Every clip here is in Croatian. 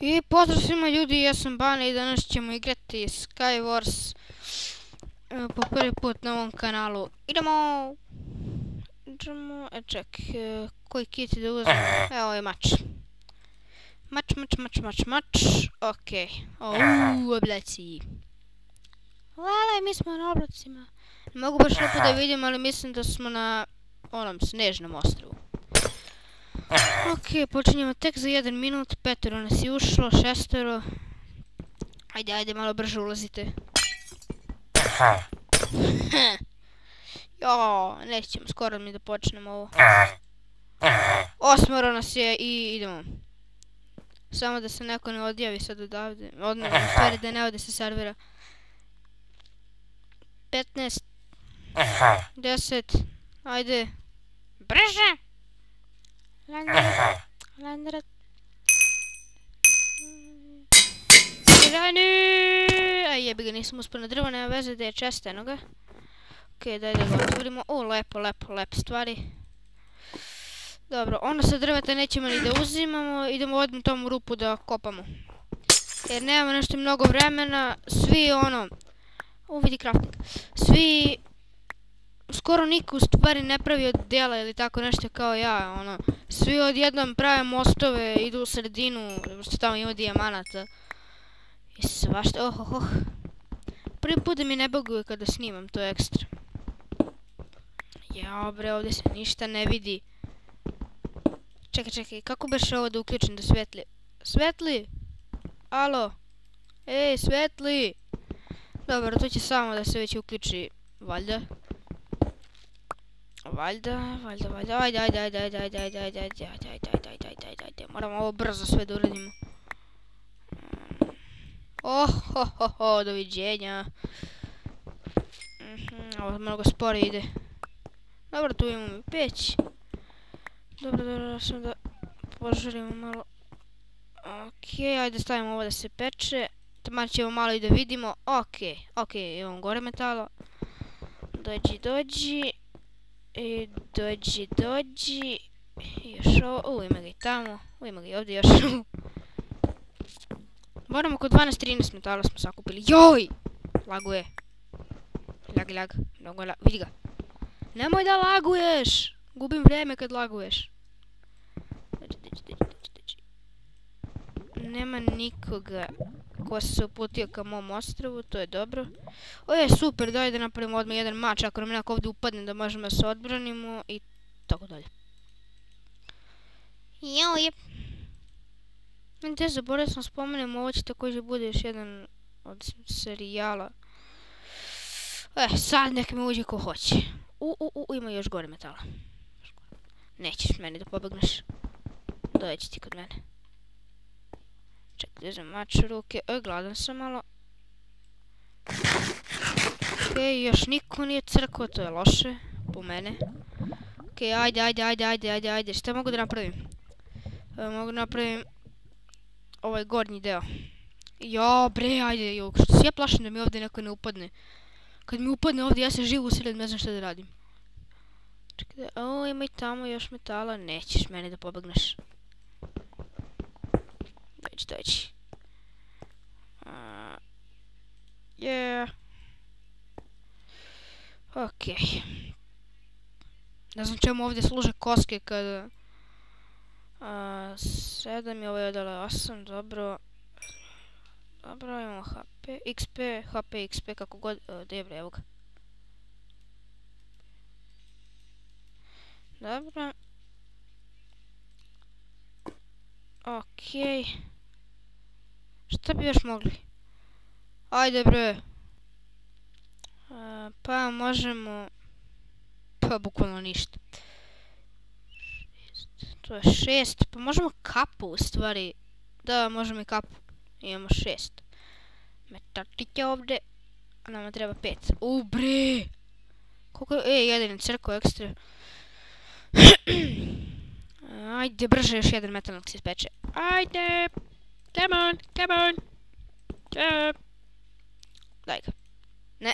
I pozdrav svima ljudi, ja sam Bane i danas ćemo igrati Skywars po prvi put na ovom kanalu. Idemo, ček, koji kit da uzem, evo je mač. Mač, okej, oblaci. Lele, mi smo na oblacima. Ne mogu baš lepo da vidim, ali mislim da smo na onom snežnom ostrvu. Ok, počinjemo tek za 1 minut, 5 nas je ušlo, 6. Ajde, malo brže ulazite. Jo, nećemo, skoro mi da počnemo ovo. 8 nas je i idemo. Samo da se neko ne odjavi sad odavde, odmah, u stvari da ne ode sa servera. 15, 10, ajde, brže! Landrat. Rani! Aj jebi ga, nisam uspio na drvo, nema veze da je čest, eno ga. Okej, daj da ga otvorimo. O, lepo stvari. Dobro, ono sa drveta nećemo ni da uzimamo, idemo odmah tomu rupu da kopamo. Jer nemamo nešto mnogo vremena, svi ono... O, vidi crafting. Svi... Skoro niko u stvari ne pravi od dela ili tako nešto kao ja, ono. Svi odjednom prave mostove, idu u sredinu, što tamo ima dijamanata. I svašta, Prvi put da mi ne buguje kada snimam, to je ekstra. Jao bre, ovdje se ništa ne vidi. Čekaj, kako baš ovo da uključim da svetli? Svetli? Alo? Ej, svetli! Dobro, to će samo da se već uključi, valjda. Valjda, ajde, moramo ovo brzo sve da uradimo. Doviđenja. Ovo mnogo sporo ide. Dobro, tu imamo i peć. Dobro, samo da požarimo malo. Okej, ajde stavimo ovo da se peče. Taman ćemo malo i da vidimo. Okej, imamo gore metala. Dođi. Dođi. Još ovo, ima ga i tamo. Ima ga i ovdje još. Moramo oko 12-13 metala smo sakupili. Joj! Laguje. Lag. Vidi ga. Nemoj da laguješ! Gubim vreme kad laguješ. Dođi. Nema nikoga ko se uputio ka mom ostrvu, to je dobro. O je super, daj da napravimo odmah jedan mač ako nam neko ovdje upadne da možemo da se odbranimo i tako dalje. Joj. Zaboravio sam spomenem, ovo će također bude još jedan od serijala. Sad nek me uđe ko hoće. Ima još gore metala. Nećeš meni da pobegneš. Dođi ti kod mene. Čekaj, uzem mač u ruke. Gladan sam malo. Okej, još niko nije crkao, to je loše. Po mene. Okej, ajde. Šta mogu da napravim? Mogu da napravim ovaj gornji deo. Jo, bre, ajde, što se ja plašim da mi ovdje neko ne upadne. Kad mi upadne ovdje, ja se živo usilim, ne znam šta da radim. Čekaj, ima i tamo još metala, nećeš meni da pobegneš. Dođi. Okej. Ne znam čemu ovdje služe koske kada... 7 i ovo je odale 8, dobro. Dobro, imamo HP, XP, kako god, dobro, evo ga. Dobro. Okej. Šta bi još mogli? Ajde bre. Pa možemo... Pa bukvalno ništa. To je 6, pa možemo kapu u stvari. Da, možemo i kapu. Imamo 6. Metatike ovdje. A nama treba 5. Bre! Koliko je... jedan je crkao ekstra. Ajde, brže još jedan metal nek se ispeče. Ajde! Come on! Daj ga. Ne.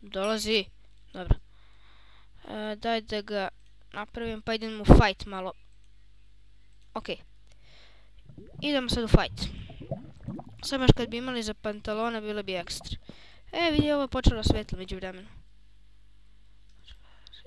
Dolazi. Dobro. Daj da ga napravim pa idem u fight malo. Okej. Idemo sad u fight. Samo još kad bi imali za pantalone, bilo bi ekstra. E, vidi, ovo je počelo svetlo među vremenu.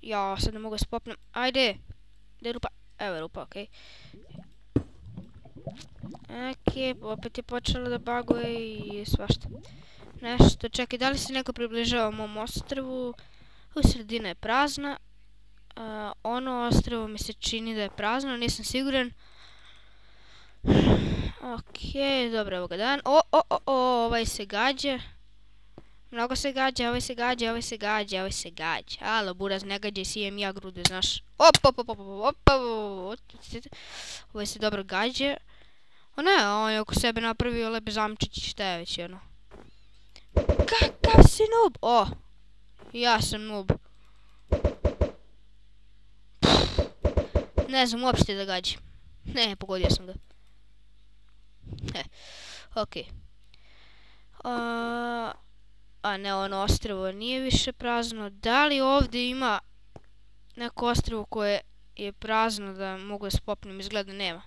Ja, sad ne mogu se popnem. Ajde! Gdje je rupa? Evo je rupa, okej. Okej, opet je počelo da baguje i svašta. Nešto, čekaj, da li se neko približava mom ostrvu? U sredina je prazna. Ono ostrvo mi se čini da je prazno, nisam siguran. Okej, dobro, evo ga dan. Ovaj se gađa. Mnogo se gađa, ovaj se gađa, ovaj se gađa, ovaj se gađa. Alo, buraz, ne gađaj, sijem ja grude, znaš. Ovaj se dobro gađa. O ne, on je oko sebe napravio lepe zamčići, šta je već ono. Kakav si noob? O, ja sam noob. Ne znam uopšte da gađam. Ne, pogodio sam ga. Okej. A ne, ono ostrvo nije više prazno. Da li ovdje ima neko ostrvo koje je prazno da mogu da se popnem? Izgleda nema.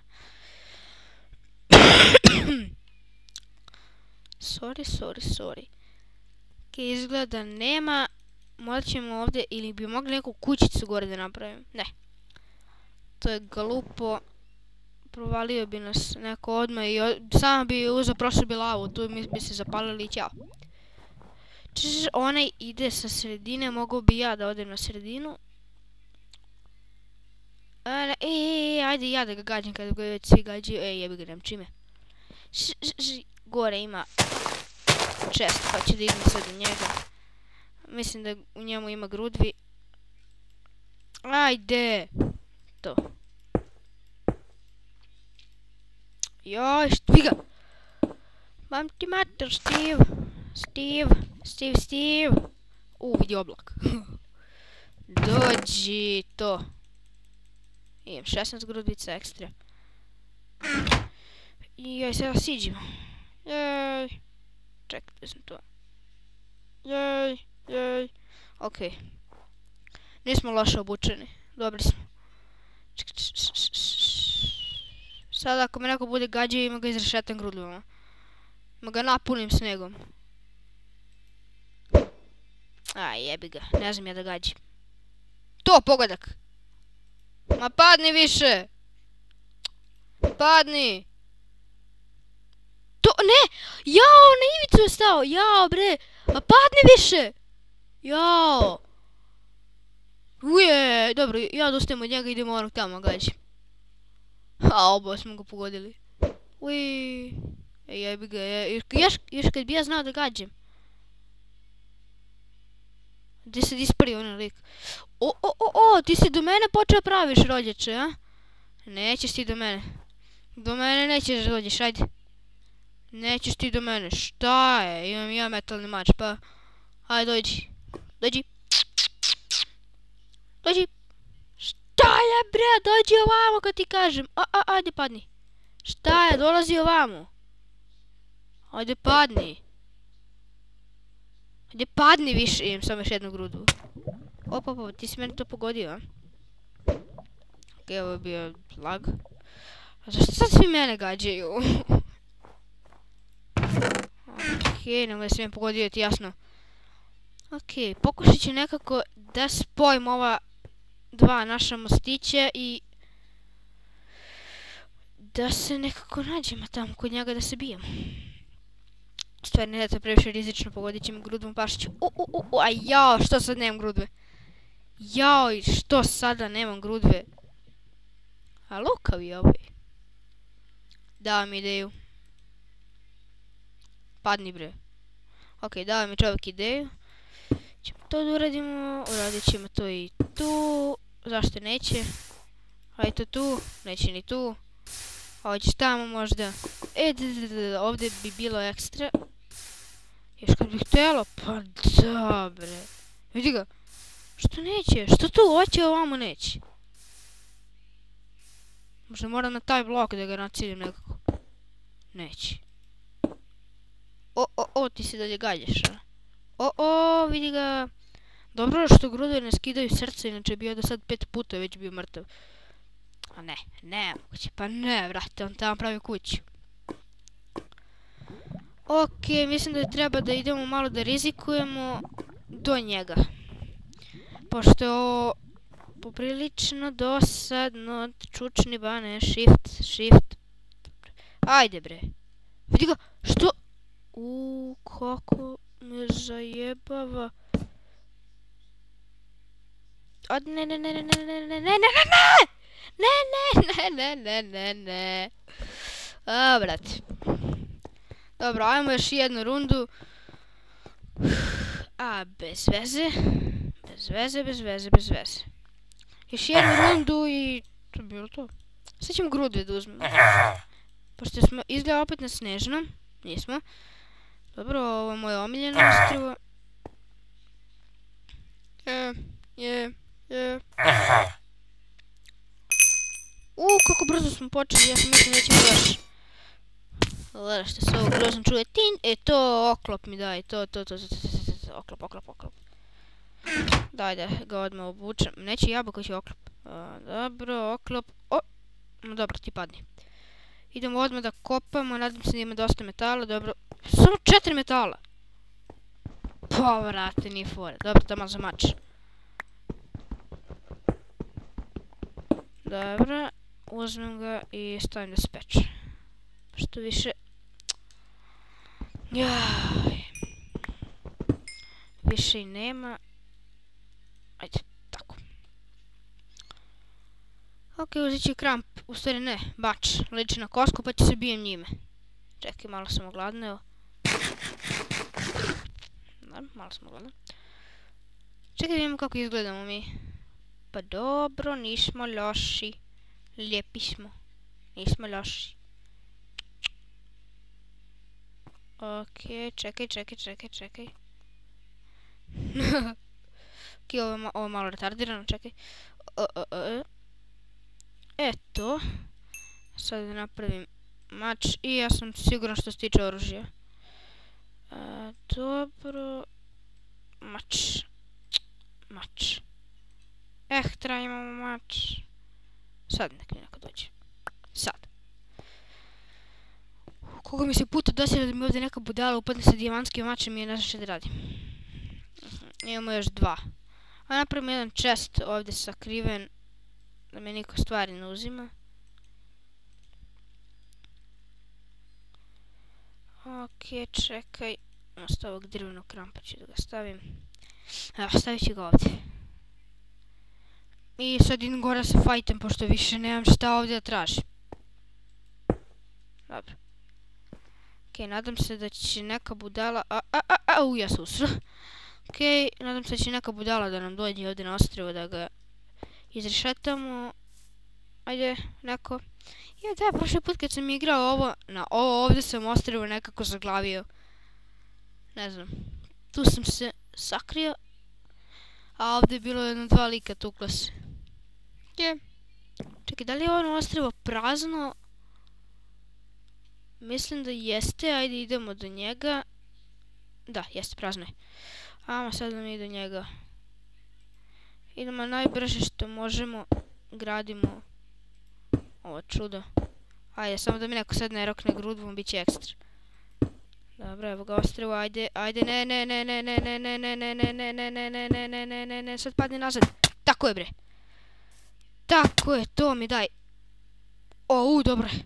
Sorry. Okej, izgleda nema. Morat ćemo ovdje, ili bi mogli neku kućicu gore da napravim. Ne. To je glupo. Provalio bi nas neko odmah i samo bi uzeo prošlo bi lavu. Tu bi se zapalili i ćao. Onaj ide sa sredine, mogu bi ja da odem na sredinu. Ajde ja da ga gađam kada ga već svi gađaju. Jebi ga, nemam čime. Gore ima chest, pa ću da idem sad do njega. Mislim da u njemu ima grudvi. Ajde! To. Joj, šti ga! Mam ti mater, Steve! Vidi oblak. Dođi to. Imam 16 grudvica ekstra. Joj, sada siđimo. Joj. Čekajte sam to. Joj. Okej. Nismo loše obučeni. Dobri smo. Sada ako me neko bude gađao, ima ga izrešetam grudvama. Ima ga napunim snegom. Jebi ga, ne znam ja da gađim. To, pogodak! Ma padni više! Padni! To, ne! Jao, na ivicu je stao! Jao, bre! Ma padni više! Jao! Uje, dobro, ja odustajem od njega, idemo onog tamo gađim. Oba smo ga pogodili. Uj, jebi ga, još kad bi ja znao da gađam. Gdje se dispari onaj lik? Ti si do mene počeo praviš, rođeče, a? Nećeš ti do mene. Do mene nećeš dođeš, ajde. Nećeš ti do mene, šta je? Imam ja metalni mač, pa... Ajde, dođi. Šta je, bre, dođi ovamo kad ti kažem. Ajde, padni. Šta je, dolazi ovamo. Ajde, padni. Ajde, padni više, imam samo još jednu grudu. Opa, ti si meni to pogodio, a? Okej, ovo je bio lag. A zašto sad svi mene gađaju? Okej, nemoj da si me pogodio, ti jasno. Okej, pokušat ću nekako da spojim ova dva naša mostića i... da se nekako nađemo tamo kod njega da se bijemo. Stvari, ne da to previše rizično, pogodit će mi grudvom pašiću. A jao, što sad nemam grudve? Jao, što sada nemam grudve? A lukav je ovaj. Dao mi ideju. Padni, bre. Okej, dao mi čovjek ideju. Ćemo to da uradimo. Uradit ćemo to i tu. Zašto neće? Hajde to tu. Neće ni tu. Hoćeš tamo možda. Ovdje bi bilo ekstra. Još kad bih htjela. Pa dobre. Vidi ga. Što neće? Što tu hoće, ovamo neće? Možda moram na taj blok da ga naciljim nekako. Neće. Ti se dalje gađaš, a? Vidi ga. Dobro što grudove ne skidaju srce, inače je bio do sad 5 puta već bio mrtav. A ne moguće, pa ne, vrate, on tamo pravi kuću. Ok, mislim da treba da idemo malo da rizikujemo do njega. Pošto je ovo poprilično dosadno. Čučni bane, shift. Ajde bre. Vidi ga, što? Kako me zajebava. Ne. A, brate. Dobro, ajmo još jednu rundu. A, bez veze. Bez veze. Još jednu rundu i... To je bilo to. Sad ćemo grudu da uzmemo. Pošto smo izgleda opet na snežnom. Nismo. Dobro, ovo je moje omiljeno ostrvo. Kako brzo smo počeli, ja sam mislim da ćemo još. Gledaj što se ovo grozno čuje. To oklop mi daj, oklop. Daj da ga odmah obučem. Neće jabuko, će oklop. Dobro, oklop. Dobro, ti padni. Idemo odmah da kopamo, nadam se da ima dosta metala, dobro. Samo 4 metala. Pa, vrate, nije fore. Dobro, tamo za mač. Dobro, uzmem ga i stavim da se peče. Što više... Više i nema. Ajde, tako. Ok, uzet ću kramp. U stvari ne, bač. Liči na kosku pa ću se bijem njime. Čekaj, malo sam ogladneo. Da, malo sam ogladneo. Čekaj da vidimo kako izgledamo mi. Pa dobro, nismo loši. Lijepi smo. Nismo loši. Ok, čekaj. Ok, ovo je malo retardirano, čekaj. Eto. Sad da napravim mač i ja sam siguran što se tiče oružja. Dobro. Mač. Imamo mač. Sad nek mi neko dođe. Sad. Koliko mi se puta dosjeda da mi ovdje neka budala upadne sa dijamantskim mačem i ja ne znam što da radim. Imamo još 2. A napravimo jedan chest ovdje sakriven. Da me niko stvari ne uzima. Ok, čekaj. Osta ovog drvenog krampa ću da ga stavim. Evo, stavit ću ga ovdje. I sad idem gore sa fajtem, pošto više nemam šta ovdje da tražim. Dobro. Ok, nadam se da će neka budala... ja se usro. Ok, nadam se da će neka budala da nam dođe ovdje na ostrvo da ga izrešetamo. Ajde, neko. Da, prošli put kad sam igrao ovo, na ovo ovdje sam ostrvo nekako zaglavio. Ne znam. Tu sam se sakrio. A ovdje je bilo 1-2 lika tukla se. Čekaj, da li je ovo ostrvo prazno? Mislim da jeste, ajde idemo do njega. Da, jeste, prazno je. Ajmo sad da mi do njega. Idemo najbrže što možemo, gradimo ovo čudo. Ajde, samo da mi neko sad ne rokne grudvom, bit će ekstra. Dobro, evo ga ostrvo, ajde, ne, sad padni nazad. Tako je bre. Tako je, to mi daj. Dobro je.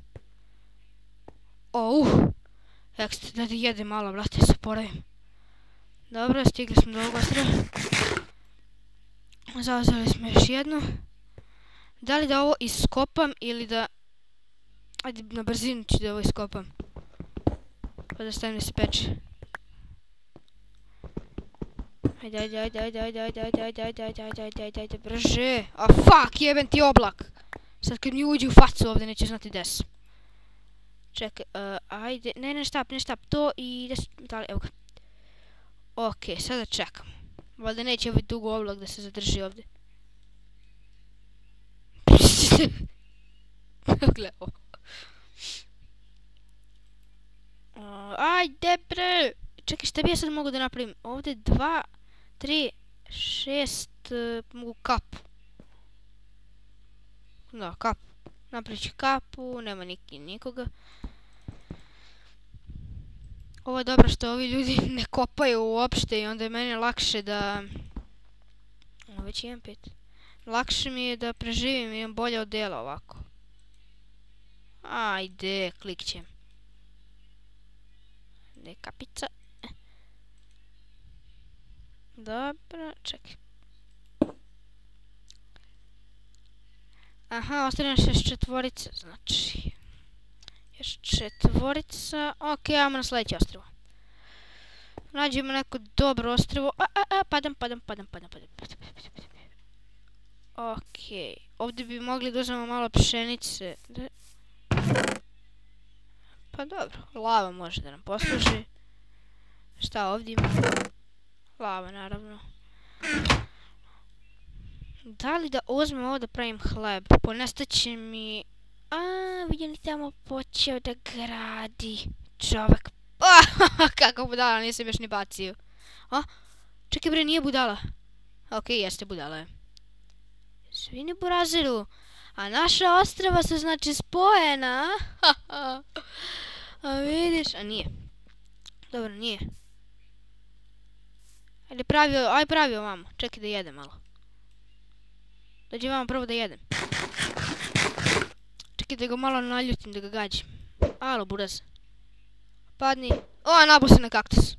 Ekstra, da jede malo, brate, se poravim. Dobro, stigli smo do ovog ostrva. Zauzeli smo još jednu. Da li da ovo iskopam ili da... Ajde, na brzinu ću da ovo iskopam. Pa da stavim da se peče. Ajde, brže. Fuck, jebem ti oblak. Sad kad mi uđe u facu ovdje neće znati gdje sam. Čekaj, ajde, ne štap, to i gdje su metali, evo ga. Ok, sada čekam. Valjda neće ovaj dugo oblak da se zadrži ovdje. Gle ovo. Ajde bre! Čekaj, šta bi ja sad mogu da napravim? Ovdje 2, 3, 6, mogu kapu. Da, kapu. Napravit ću kapu, nema nikoga. Ovo je dobro što ovi ljudi ne kopaju uopšte i onda je meni lakše da... Ovo već imam 5. Lakše mi je da preživim, imam bolje od dela ovako. Ajde, klikćem. Neka pizza. Dobro, čekaj. Aha, ostaje još 4, znači. Još 4. Ok, ajmo na sljedeće ostrvo. Nađemo neko dobro ostrvo. Padam. Ok, ovdje bi mogli da uzmemo malo pšenice. Pa dobro, lava može da nam posluži. Šta ovdje ima? Lava, naravno. Da li da uzmem ovo da pravim hleb? Ponestaće mi... vidim li tamo počeo da gradi čovek. Kako budala, nisam još ni bacio. Čekaj bre, nije budala. Ok, jeste, budala je. Svini buraziru. A naša ostrava su znači spojena. A vidiš, a nije. Dobro, nije. Ajde pravi ovamo. Čekaj da jedem malo. Dođi vamo prvo da jedem. Čekaj da ga malo naljutim, da ga gađim. Alo, buraz. Padni. Nabuo se na kaktus.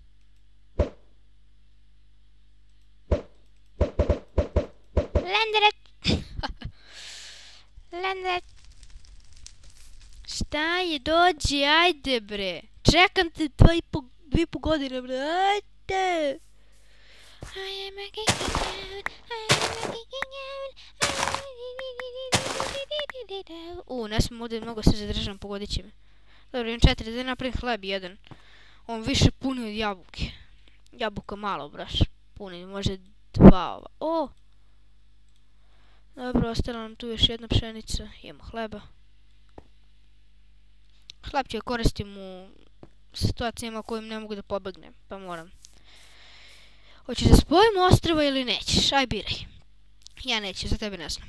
Lenderet. Lenderet. Šta je, dođi, ajde bre. Čekam te 2,5 godine bre, ajde. Ne smem ovdje mnogo se zadržam, pogodit će me. Dobro, imam 4, da napravim hleb 1. On više puni od jabuke. Jabuka malo, braš. Puni, može 2 ova. Dobro, ostala nam tu još 1 pšenica. Imamo hleba. Hleb ću koristim u situacijama kojim ne mogu da pobegnem, pa moram. Hoćeš da spojimo ostrvo ili nećeš? Aj, biraj. Ja neću, za tebe ne znam.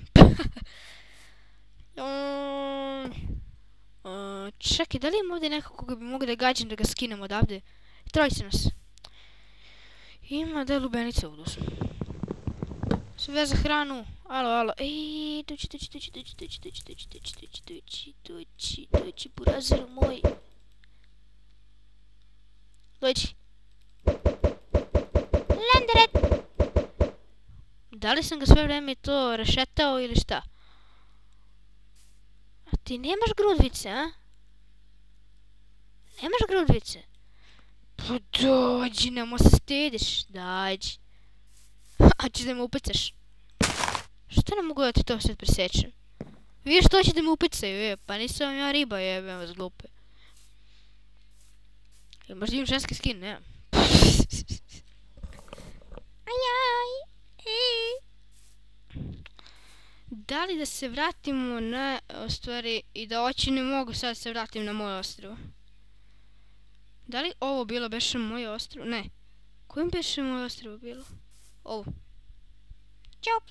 Čekaj, da li ima ovdje nekog koga bi mogu da gađam da ga skinem odavde? 3 nas. Ima da je lubenica ovdje. Sve za hranu. Alo. Ej, doći, buraziru moj. Doći. Lenderet! Da li sam ga sve vreme to rešetao ili šta? A ti nemaš grudvice, a? Nemaš grudvice? Pa dođi, nemo se stidiš. Dođi. A ćeš da me upecaš? Što ne mogu da ti to sad presečem? Vidiš što će da me upecaju, pa nisam ja riba, jebem vas glupe. Jel možda imam ženski skin, nemam. Da li da se vratimo na, stvari, i da oči ne mogu sad se vratim na moje ostrvo? Da li ovo bilo beše moje ostrvo? Ne. Kojim beše moje ostrvo bilo? Ovo. Ćao.